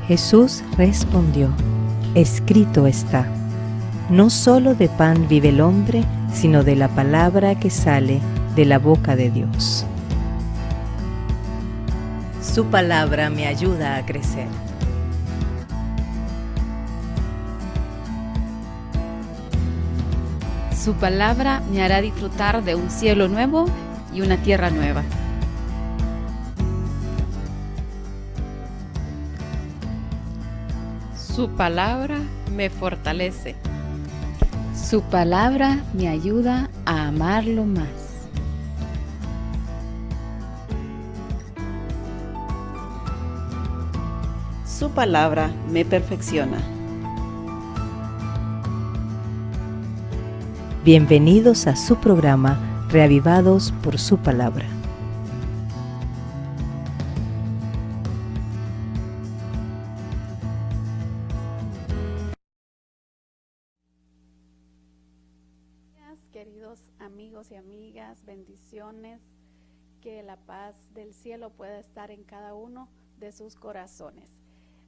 Jesús respondió: escrito está, no solo de pan vive el hombre, sino de la palabra que sale de la boca de Dios. Su palabra me ayuda a crecer. Su palabra me hará disfrutar de un cielo nuevo y una tierra nueva. Su palabra me fortalece. Su palabra me ayuda a amarlo más. Su palabra me perfecciona. Bienvenidos a su programa Reavivados por su palabra. Queridos amigos y amigas, bendiciones, que la paz del cielo pueda estar en cada uno de sus corazones.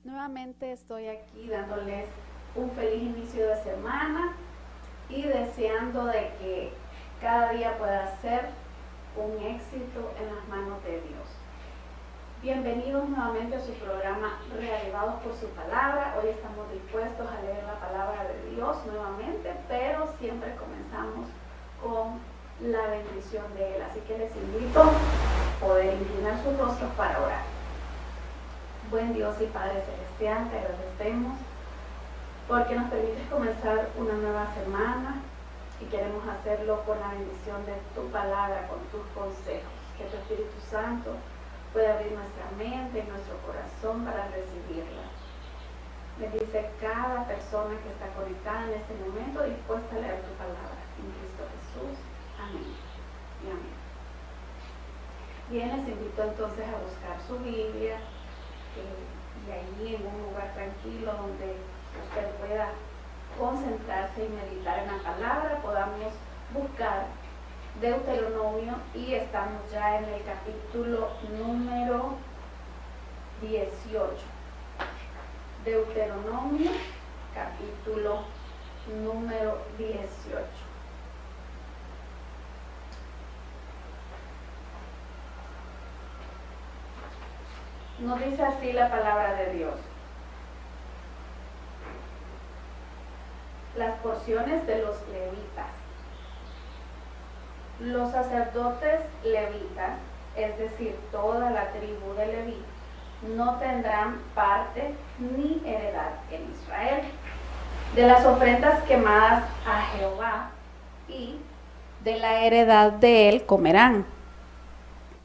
Nuevamente estoy aquí dándoles un feliz inicio de semana y deseando de que cada día pueda ser un éxito en las manos de Dios. Bienvenidos nuevamente a su programa Reavivados por su palabra. Hoy estamos dispuestos a leer la palabra de Dios nuevamente, pero siempre comenzamos con la bendición de Él. Así que les invito a poder inclinar sus rostros para orar. Buen Dios y Padre Celestial, te agradecemos porque nos permites comenzar una nueva semana y queremos hacerlo con la bendición de tu palabra, con tus consejos. Que tu Espíritu Santo pueda abrir nuestra mente y nuestro corazón para recibirla. Bendice cada persona que está conectada en este momento, dispuesta a leer tu palabra. En Cristo Jesús. Amén y amén. Bien, les invito entonces a buscar su Biblia y allí en un lugar tranquilo donde usted pueda concentrarse y meditar en la palabra, podamos buscar Deuteronomio y estamos ya en el capítulo número 18. Deuteronomio, capítulo número 18. Nos dice así la palabra de Dios. Las porciones de los levitas. Los sacerdotes levitas, es decir, toda la tribu de Leví, no tendrán parte ni heredad en Israel. De las ofrendas quemadas a Jehová y de la heredad de él comerán.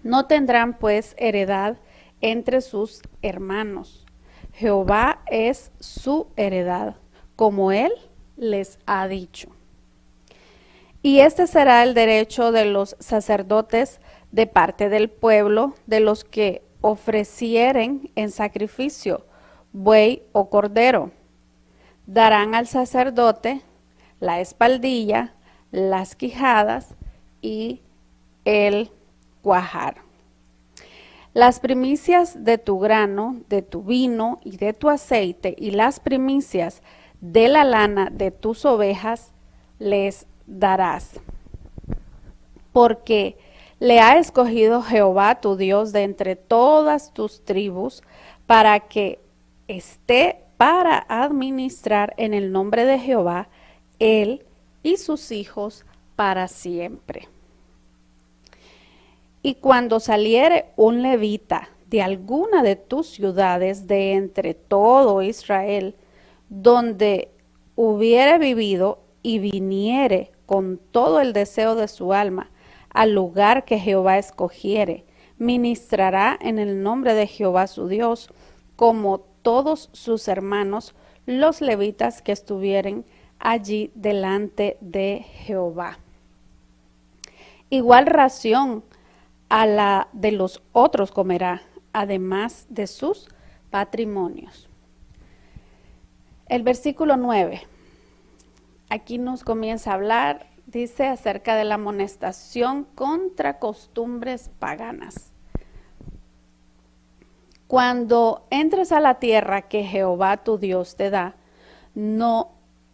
No tendrán pues heredad entre sus hermanos. Jehová es su heredad, como él les ha dicho. Y este será el derecho de los sacerdotes de parte del pueblo, de los que ofrecieren en sacrificio buey o cordero. Darán al sacerdote la espaldilla, las quijadas y el cuajar. Las primicias de tu grano, de tu vino y de tu aceite, y las primicias de la lana de tus ovejas les darás, porque le ha escogido Jehová tu Dios de entre todas tus tribus, para que esté para administrar en el nombre de Jehová, él y sus hijos para siempre. Y cuando saliere un levita de alguna de tus ciudades de entre todo Israel, donde hubiere vivido y viniere con todo el deseo de su alma al lugar que Jehová escogiere, ministrará en el nombre de Jehová su Dios, como todos sus hermanos, los levitas que estuvieren allí delante de Jehová. Igual ración a la de los otros comerá, además de sus patrimonios. El versículo 9. Aquí nos comienza a hablar, dice, acerca de la amonestación contra costumbres paganas. Cuando entres a la tierra que Jehová tu Dios te da, no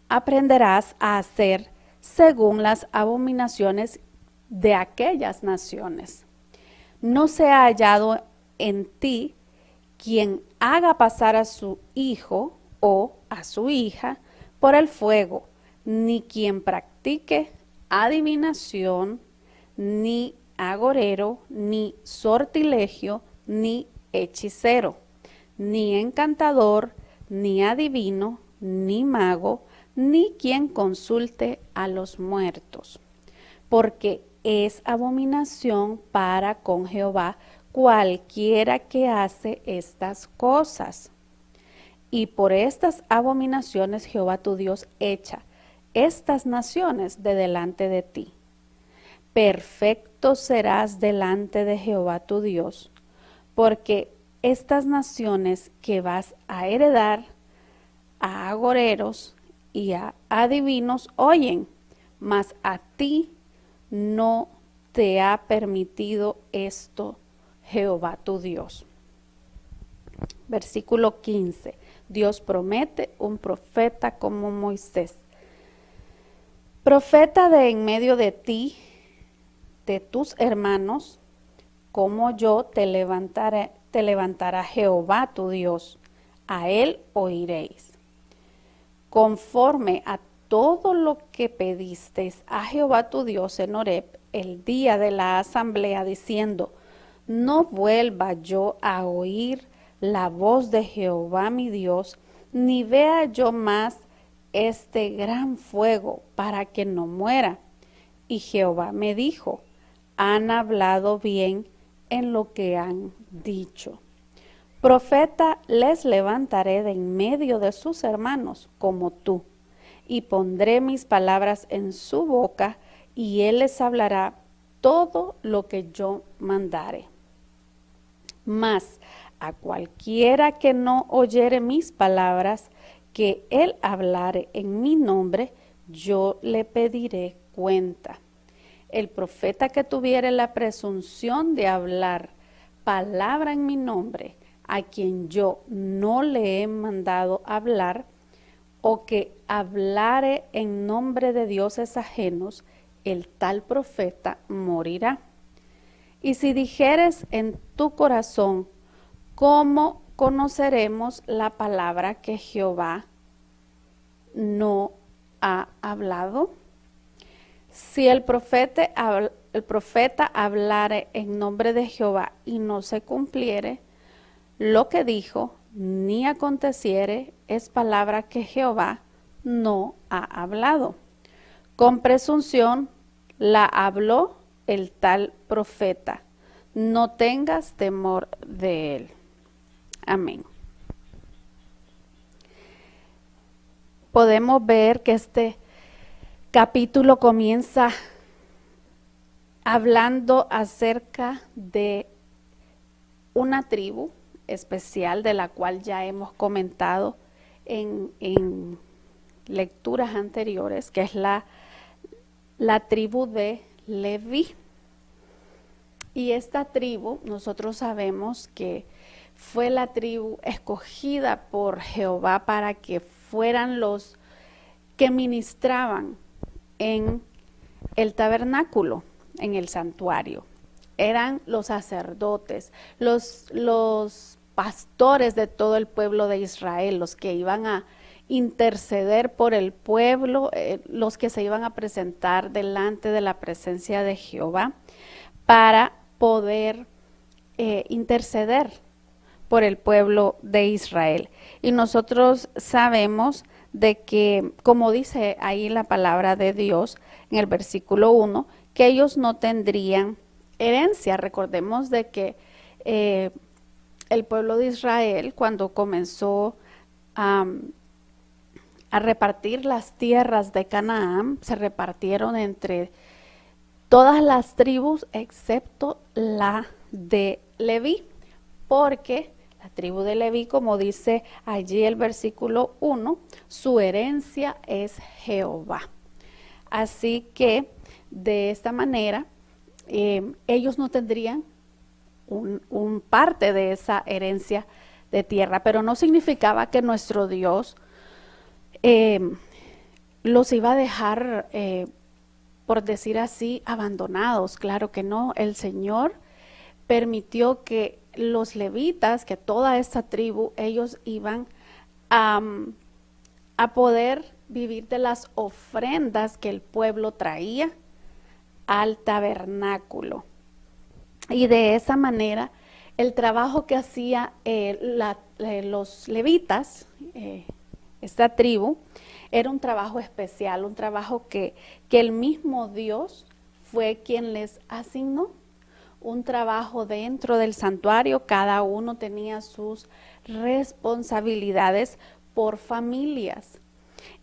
aprenderás a hacer según las abominaciones de aquellas naciones. No se ha hallado en ti quien haga pasar a su hijo o a su hija por el fuego, ni quien practique adivinación, ni agorero, ni sortilegio, ni hechicero, ni encantador, ni adivino, ni mago, ni quien consulte a los muertos, porque es abominación para con Jehová cualquiera que hace estas cosas. Y por estas abominaciones Jehová tu Dios echa estas naciones de delante de ti. Perfecto serás delante de Jehová tu Dios, porque estas naciones que vas a heredar a agoreros y a adivinos oyen, mas a ti no te ha permitido esto Jehová tu Dios. Versículo 15. Dios promete un profeta como Moisés. Profeta de en medio de ti, de tus hermanos, como yo te levantará Jehová tu Dios, a él oiréis. Conforme a todo lo que pedisteis a Jehová tu Dios en Horeb, el día de la asamblea, diciendo, no vuelva yo a oír la voz de Jehová mi Dios, ni vea yo más este gran fuego para que no muera. Y Jehová me dijo, han hablado bien en lo que han dicho. Profeta les levantaré de en medio de sus hermanos como tú, y pondré mis palabras en su boca, y él les hablará todo lo que yo mandare. Mas a cualquiera que no oyere mis palabras, que él hablare en mi nombre, yo le pediré cuenta. El profeta que tuviere la presunción de hablar palabra en mi nombre, a quien yo no le he mandado hablar, o que hablare en nombre de dioses ajenos, el tal profeta morirá. Y si dijeres en tu corazón, ¿cómo conoceremos la palabra que Jehová no ha hablado? Si el profeta hablare en nombre de Jehová y no se cumpliere lo que dijo, ni aconteciere, es palabra que Jehová no ha hablado. Con presunción la habló el tal profeta. No tengas temor de él. Amén. Podemos ver que este capítulo comienza hablando acerca de una tribu especial de la cual ya hemos comentado en lecturas anteriores, que es la tribu de Leví. Y esta tribu, nosotros sabemos que fue la tribu escogida por Jehová para que fueran los que ministraban en el tabernáculo, en el santuario. Eran los sacerdotes, los pastores de todo el pueblo de Israel, los que iban a interceder por el pueblo, los que se iban a presentar delante de la presencia de Jehová para poder interceder por el pueblo de Israel. Y nosotros sabemos de que, como dice ahí la palabra de Dios en el versículo 1, que ellos no tendrían herencia. Recordemos de que el pueblo de Israel, cuando comenzó a repartir las tierras de Canaán, se repartieron entre todas las tribus excepto la de Leví, porque la tribu de Leví, como dice allí el versículo 1, su herencia es Jehová. Así que de esta manera ellos no tendrían un parte de esa herencia de tierra, pero no significaba que nuestro Dios los iba a dejar, por decir así, abandonados. Claro que no. El Señor permitió que los levitas, que toda esta tribu, ellos iban a poder vivir de las ofrendas que el pueblo traía al tabernáculo. Y de esa manera, el trabajo que hacía los levitas, esta tribu, era un trabajo especial, un trabajo que el mismo Dios fue quien les asignó. Un trabajo dentro del santuario, cada uno tenía sus responsabilidades por familias.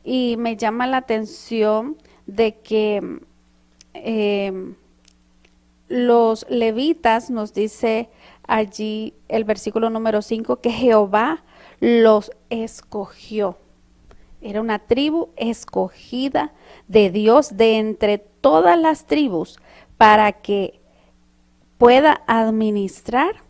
Y me llama la atención de que los levitas, nos dice allí el versículo número 5, que Jehová los escogió. Era una tribu escogida de Dios de entre todas las tribus para que pueda administrar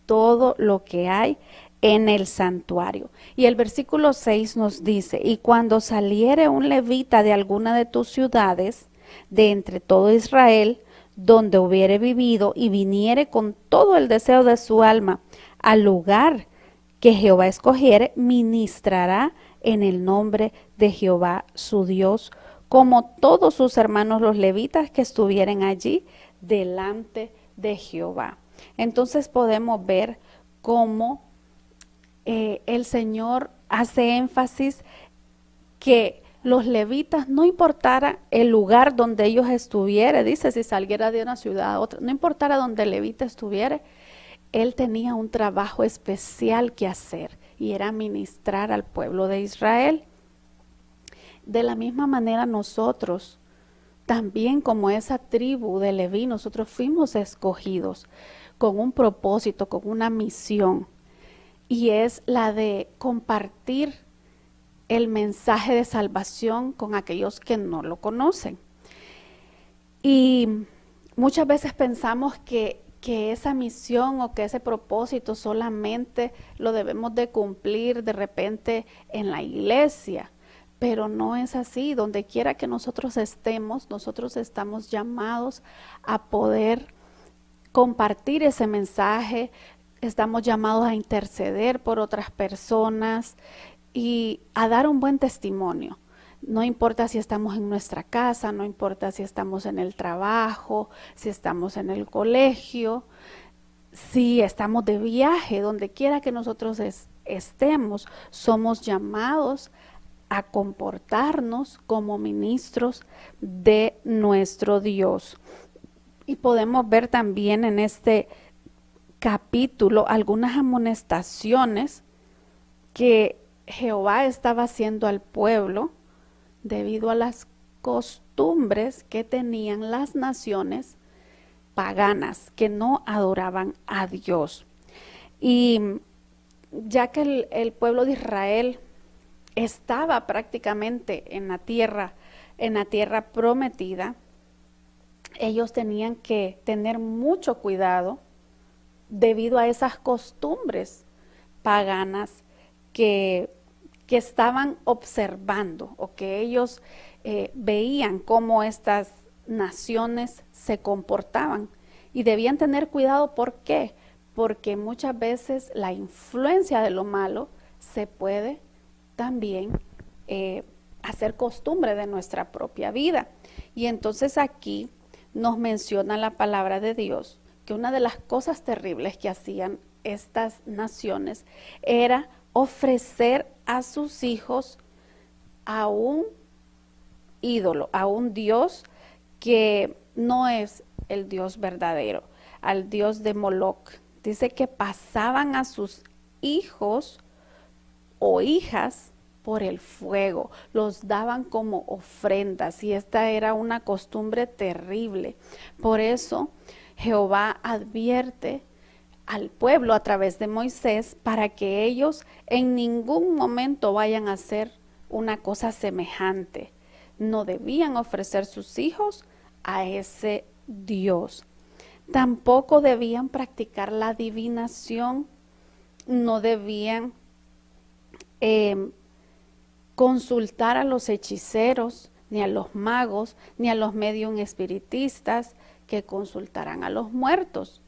todo lo que hay en el santuario. Y el versículo 6 nos dice, y cuando saliere un levita de alguna de tus ciudades, de entre todo Israel, donde hubiere vivido, y viniere con todo el deseo de su alma al lugar que Jehová escogiere, ministrará en el nombre de Jehová su Dios, como todos sus hermanos los levitas que estuvieren allí delante de Jehová. Entonces podemos ver cómo el Señor hace énfasis que los levitas, no importara el lugar donde ellos estuvieran, dice, si saliera de una ciudad a otra, no importara donde el levita estuviera, él tenía un trabajo especial que hacer, y era ministrar al pueblo de Israel. De la misma manera nosotros, también como esa tribu de Leví, nosotros fuimos escogidos con un propósito, con una misión, y es la de compartir el mensaje de salvación con aquellos que no lo conocen. Y muchas veces pensamos que esa misión o que ese propósito solamente lo debemos de cumplir de repente en la iglesia, pero no es así. Donde quiera que nosotros estemos, nosotros estamos llamados a poder compartir ese mensaje, estamos llamados a interceder por otras personas y a dar un buen testimonio. No importa si estamos en nuestra casa, no importa si estamos en el trabajo, si estamos en el colegio, si estamos de viaje, donde quiera que nosotros estemos, somos llamados a comportarnos como ministros de nuestro Dios. Y podemos ver también en este capítulo algunas amonestaciones que Jehová estaba haciendo al pueblo debido a las costumbres que tenían las naciones paganas que no adoraban a Dios. Y ya que el pueblo de Israel estaba prácticamente en la tierra prometida, ellos tenían que tener mucho cuidado debido a esas costumbres paganas que estaban observando, o que ellos veían cómo estas naciones se comportaban, y debían tener cuidado. ¿Por qué? Porque muchas veces la influencia de lo malo se puede también hacer costumbre de nuestra propia vida. Y entonces aquí nos menciona la palabra de Dios que una de las cosas terribles que hacían estas naciones era ofrecer a sus hijos a un ídolo, a un Dios que no es el Dios verdadero, al Dios de Moloc. Dice que pasaban a sus hijos o hijas por el fuego, los daban como ofrendas, y esta era una costumbre terrible. Por eso Jehová advierte al pueblo a través de Moisés para que ellos en ningún momento vayan a hacer una cosa semejante. No debían ofrecer sus hijos a ese Dios. Tampoco debían practicar la adivinación, no debían consultar a los hechiceros, ni a los magos, ni a los medium espiritistas que consultarán a los muertos.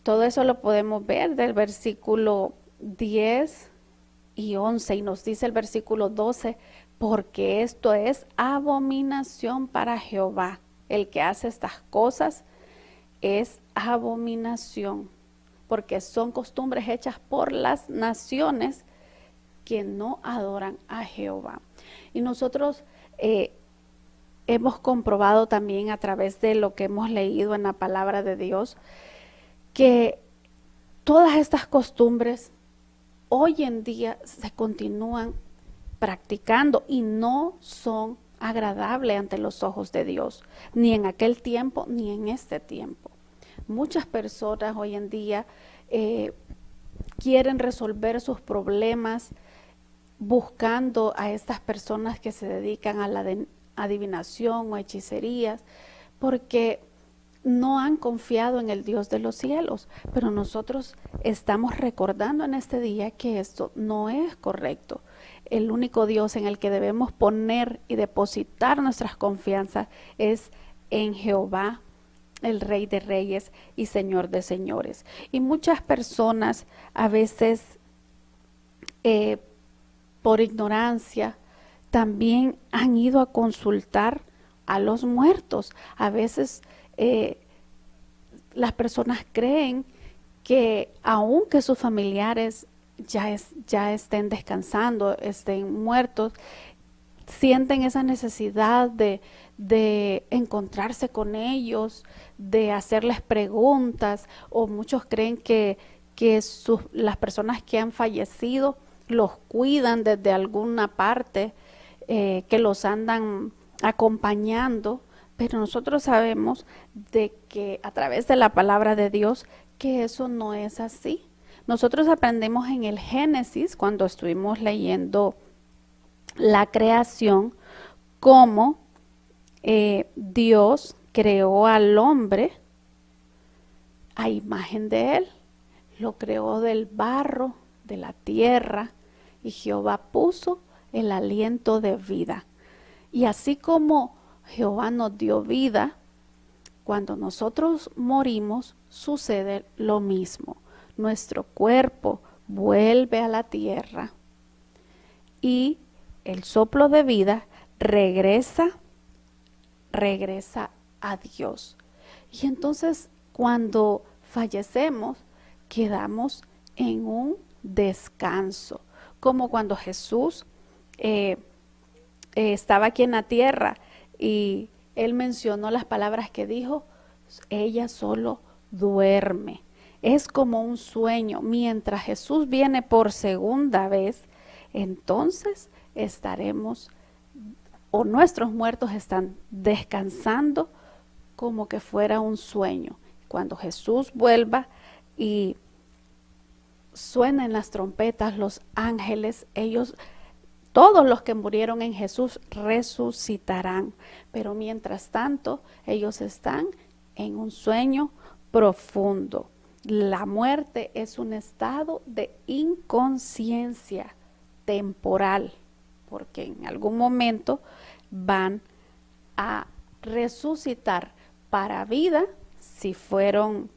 Todo eso lo podemos ver del versículo 10 y 11, y nos dice el versículo 12, porque esto es abominación para Jehová. El que hace estas cosas es abominación, porque son costumbres hechas por las naciones que no adoran a Jehová. Y nosotros hemos comprobado también a través de lo que hemos leído en la palabra de Dios, que todas estas costumbres hoy en día se continúan practicando y no son agradables ante los ojos de Dios, ni en aquel tiempo ni en este tiempo. Muchas personas hoy en día quieren resolver sus problemas buscando a estas personas que se dedican a la adivinación o hechicerías, porque no han confiado en el Dios de los cielos. Pero nosotros estamos recordando en este día que esto no es correcto. El único Dios en el que debemos poner y depositar nuestras confianzas es en Jehová, el Rey de Reyes y Señor de Señores. Y muchas personas a veces por ignorancia también han ido a consultar a los muertos. A veces las personas creen que aunque sus familiares ya estén descansando, estén muertos, sienten esa necesidad de encontrarse con ellos, de hacerles preguntas, o muchos creen que las personas que han fallecido los cuidan desde alguna parte, que los andan acompañando. Pero nosotros sabemos de que a través de la palabra de Dios que eso no es así. Nosotros aprendemos en el Génesis, cuando estuvimos leyendo la creación, cómo Dios creó al hombre a imagen de él. Lo creó del barro, de la tierra, y Jehová puso el aliento de vida. Y así como Jehová nos dio vida, cuando nosotros morimos sucede lo mismo. Nuestro cuerpo vuelve a la tierra y el soplo de vida regresa a Dios. Y entonces cuando fallecemos quedamos en un descanso, como cuando Jesús estaba aquí en la tierra y él mencionó las palabras que dijo: ella solo duerme. Es como un sueño. Mientras Jesús viene por segunda vez, entonces estaremos, o nuestros muertos están descansando como que fuera un sueño. Cuando Jesús vuelva y suenen las trompetas, los ángeles, todos los que murieron en Jesús resucitarán. Pero mientras tanto, ellos están en un sueño profundo. La muerte es un estado de inconsciencia temporal, porque en algún momento van a resucitar para vida si fueron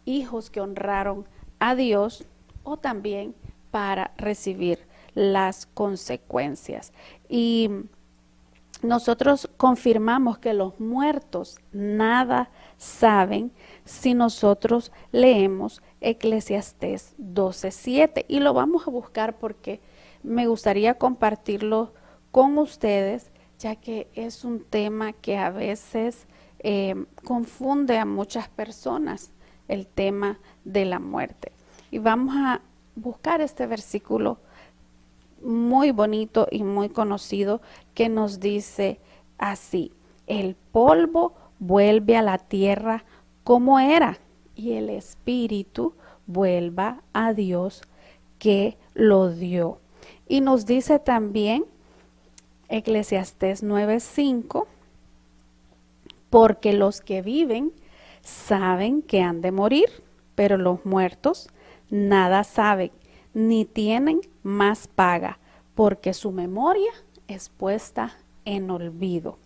hijos que honraron a Dios, o también para recibir las consecuencias. Y nosotros confirmamos que los muertos nada saben si nosotros leemos Eclesiastés 12:7, y lo vamos a buscar porque me gustaría compartirlo con ustedes, ya que es un tema que a veces confunde a muchas personas, el tema de la muerte. Y vamos a buscar este versículo muy bonito y muy conocido que nos dice así: el polvo vuelve a la tierra como era, y el espíritu vuelva a Dios que lo dio. Y nos dice también Eclesiastés 9:5 porque los que viven saben que han de morir, pero los muertos nada saben, ni tienen más paga, porque su memoria es puesta en olvido.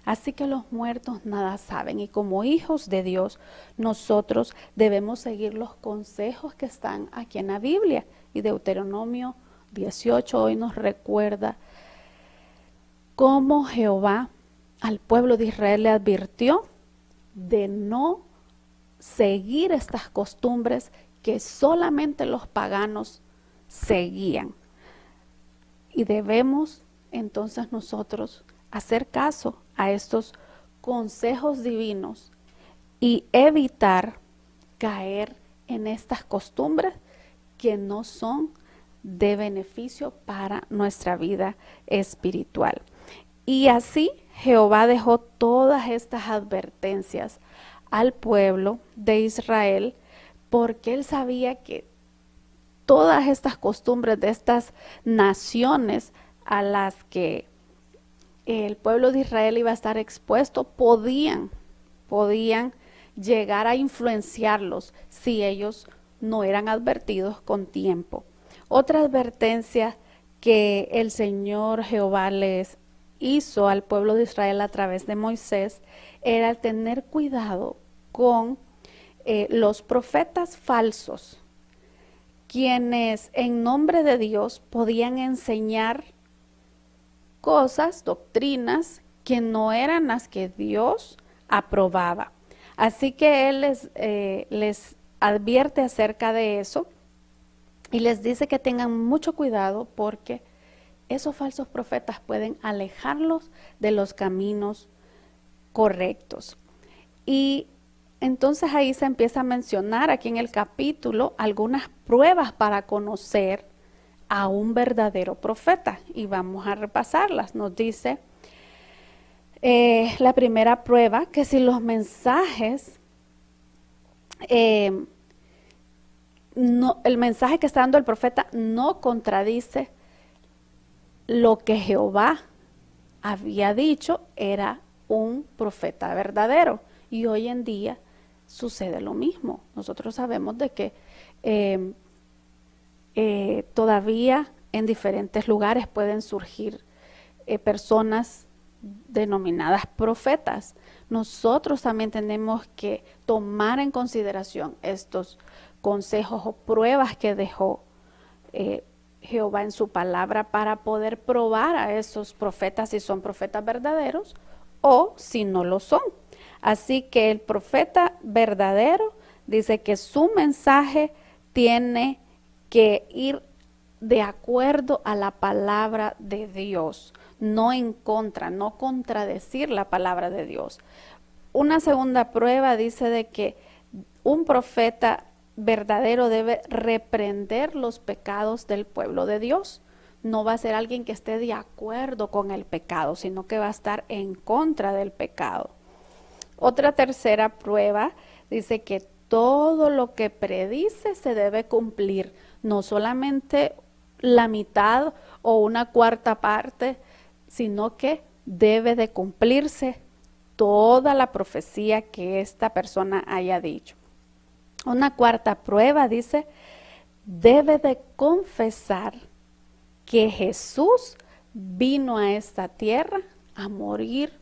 Así que los muertos nada saben, y como hijos de Dios, nosotros debemos seguir los consejos que están aquí en la Biblia. Y Deuteronomio 18 hoy nos recuerda cómo Jehová al pueblo de Israel le advirtió de no seguir estas costumbres que solamente los paganos seguían. Y debemos entonces nosotros hacer caso a estos consejos divinos y evitar caer en estas costumbres que no son de beneficio para nuestra vida espiritual. Y así Jehová dejó todas estas advertencias al pueblo de Israel, porque él sabía que todas estas costumbres de estas naciones a las que el pueblo de Israel iba a estar expuesto podían llegar a influenciarlos si ellos no eran advertidos con tiempo. Otra advertencia que el Señor Jehová les hizo al pueblo de Israel a través de Moisés era el tener cuidado con los profetas falsos, quienes en nombre de Dios podían enseñar cosas, doctrinas que no eran las que Dios aprobaba. Así que Él les advierte acerca de eso y les dice que tengan mucho cuidado, porque esos falsos profetas pueden alejarlos de los caminos correctos. Y entonces ahí se empieza a mencionar aquí en el capítulo algunas pruebas para conocer a un verdadero profeta, y vamos a repasarlas. Nos dice la primera prueba, que si los mensajes, el mensaje que está dando el profeta no contradice lo que Jehová había dicho, era un profeta verdadero. Y hoy en día sucede lo mismo. Nosotros sabemos de que todavía en diferentes lugares pueden surgir personas denominadas profetas. Nosotros también tenemos que tomar en consideración estos consejos o pruebas que dejó Jehová en su palabra para poder probar a esos profetas si son profetas verdaderos o si no lo son. Así que el profeta verdadero dice que su mensaje tiene que ir de acuerdo a la palabra de Dios, no en contra, no contradecir la palabra de Dios. Una segunda prueba dice de que un profeta verdadero debe reprender los pecados del pueblo de Dios. No va a ser alguien que esté de acuerdo con el pecado, sino que va a estar en contra del pecado. Otra tercera prueba dice que todo lo que predice se debe cumplir, no solamente la mitad o una cuarta parte, sino que debe de cumplirse toda la profecía que esta persona haya dicho. Una cuarta prueba dice, debe de confesar que Jesús vino a esta tierra a morir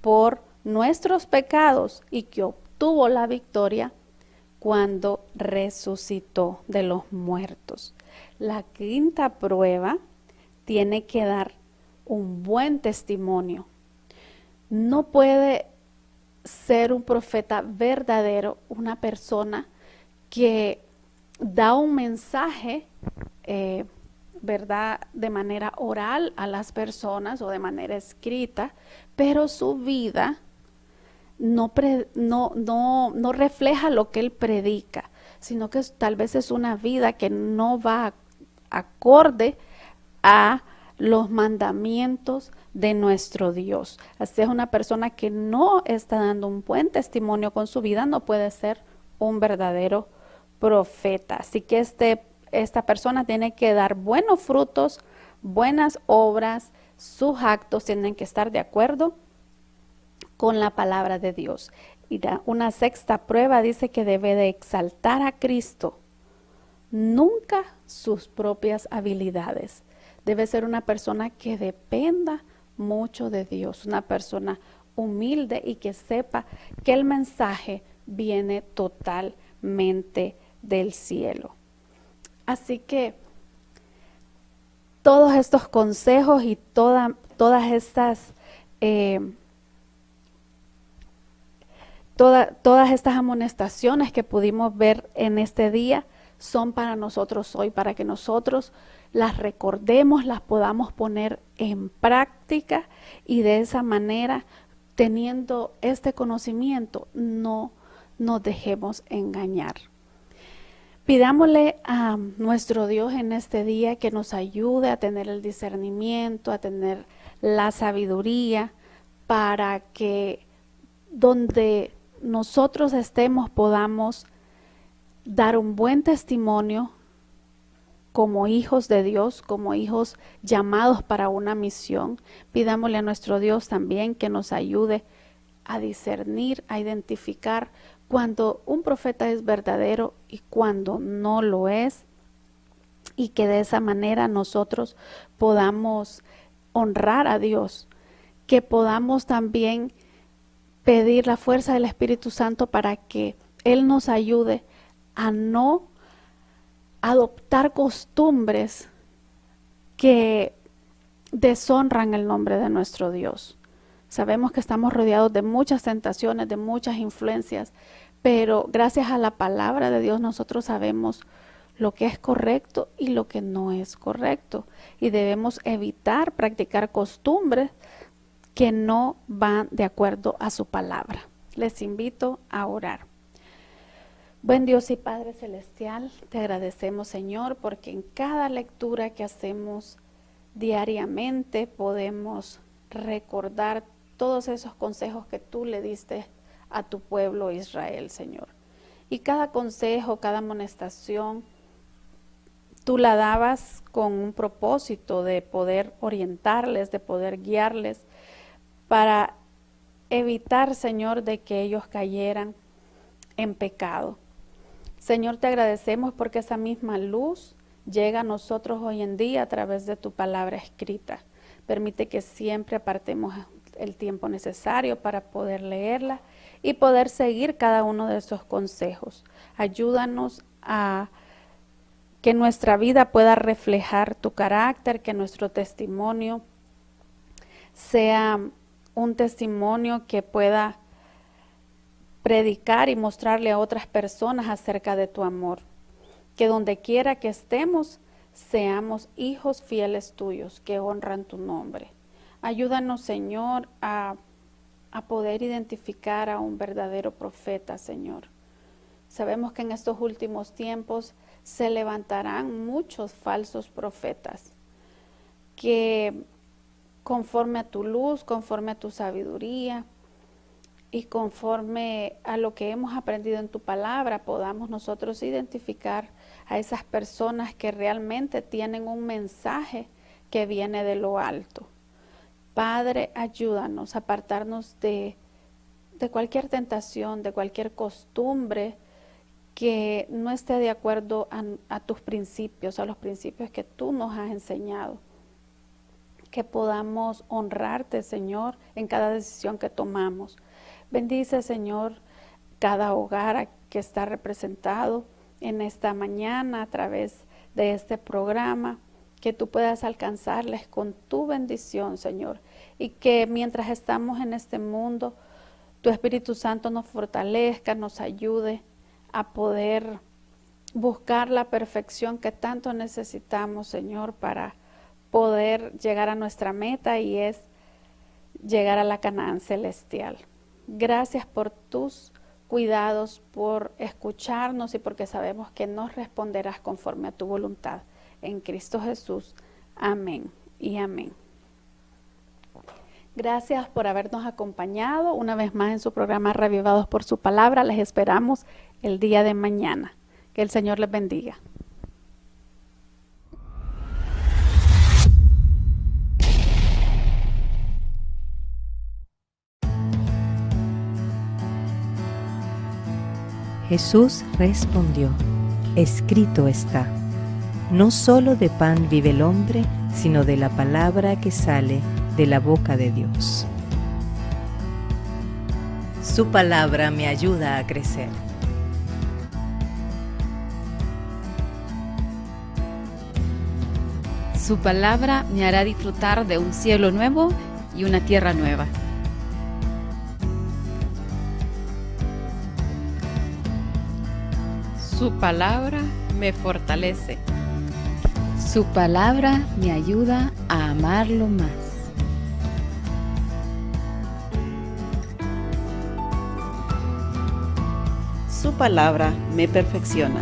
por nuestros pecados y que obtuvo la victoria cuando resucitó de los muertos. La quinta prueba tiene que dar un buen testimonio. No puede ser un profeta verdadero una persona que da un mensaje, ¿verdad?, de manera oral a las personas o de manera escrita, pero su vida no refleja lo que él predica, sino que tal vez es una vida que no va acorde a los mandamientos de nuestro Dios. Así es, una persona que no está dando un buen testimonio con su vida no puede ser un verdadero profeta. Así que esta persona tiene que dar buenos frutos, buenas obras, sus actos tienen que estar de acuerdo con la palabra de Dios. Y una sexta prueba dice que debe de exaltar a Cristo, nunca sus propias habilidades. Debe ser una persona que dependa mucho de Dios, una persona humilde y que sepa que el mensaje viene totalmente del cielo. Así que todos estos consejos y todas estas todas estas amonestaciones que pudimos ver en este día son para nosotros hoy, para que nosotros las recordemos, las podamos poner en práctica y de esa manera, teniendo este conocimiento, no nos dejemos engañar. Pidámosle a nuestro Dios en este día que nos ayude a tener el discernimiento, a tener la sabiduría, para que donde nosotros estemos podamos dar un buen testimonio como hijos de Dios, como hijos llamados para una misión. Pidámosle a nuestro Dios también que nos ayude a discernir, a identificar cuando un profeta es verdadero y cuando no lo es, y que de esa manera nosotros podamos honrar a Dios, que podamos también pedir la fuerza del Espíritu Santo para que Él nos ayude a no adoptar costumbres que deshonran el nombre de nuestro Dios. Sabemos que estamos rodeados de muchas tentaciones, de muchas influencias, pero gracias a la palabra de Dios nosotros sabemos lo que es correcto y lo que no es correcto. Y debemos evitar practicar costumbres que no van de acuerdo a su palabra. Les invito a orar. Buen Dios y Padre Celestial, te agradecemos, Señor, porque en cada lectura que hacemos diariamente podemos recordar todos esos consejos que tú le diste a tu pueblo Israel, Señor. Y cada consejo, cada amonestación, tú la dabas con un propósito de poder orientarles, de poder guiarles, para evitar, Señor, de que ellos cayeran en pecado. Señor, te agradecemos porque esa misma luz llega a nosotros hoy en día a través de tu palabra escrita. Permite que siempre apartemos el tiempo necesario para poder leerla y poder seguir cada uno de esos consejos. Ayúdanos a que nuestra vida pueda reflejar tu carácter, que nuestro testimonio sea un testimonio que pueda predicar y mostrarle a otras personas acerca de tu amor. Que donde quiera que estemos, seamos hijos fieles tuyos, que honran tu nombre. Ayúdanos, Señor, a poder identificar a un verdadero profeta, Señor. Sabemos que en estos últimos tiempos se levantarán muchos falsos profetas, que conforme a tu luz, conforme a tu sabiduría y conforme a lo que hemos aprendido en tu palabra, podamos nosotros identificar a esas personas que realmente tienen un mensaje que viene de lo alto. Padre, ayúdanos a apartarnos de cualquier tentación, de cualquier costumbre que no esté de acuerdo a tus principios, a los principios que tú nos has enseñado. Que podamos honrarte, Señor, en cada decisión que tomamos. Bendice, Señor, cada hogar que está representado en esta mañana a través de este programa, que tú puedas alcanzarles con tu bendición, Señor, y que mientras estamos en este mundo, tu Espíritu Santo nos fortalezca, nos ayude a poder buscar la perfección que tanto necesitamos, Señor, para poder llegar a nuestra meta, y es llegar a la Canaán celestial. Gracias por tus cuidados, por escucharnos y porque sabemos que nos responderás conforme a tu voluntad. En Cristo Jesús. Amén y amén. Gracias por habernos acompañado una vez más en su programa Reavivados por su Palabra. Les esperamos el día de mañana. Que el Señor les bendiga. Jesús respondió, escrito está, no solo de pan vive el hombre, sino de la palabra que sale de la boca de Dios. Su palabra me ayuda a crecer. Su palabra me hará disfrutar de un cielo nuevo y una tierra nueva. Su palabra me fortalece. Su palabra me ayuda a amarlo más. Su palabra me perfecciona.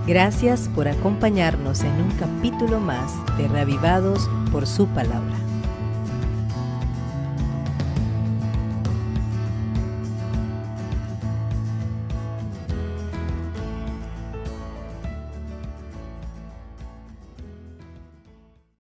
Gracias por acompañarnos en un capítulo más de Reavivados por su palabra.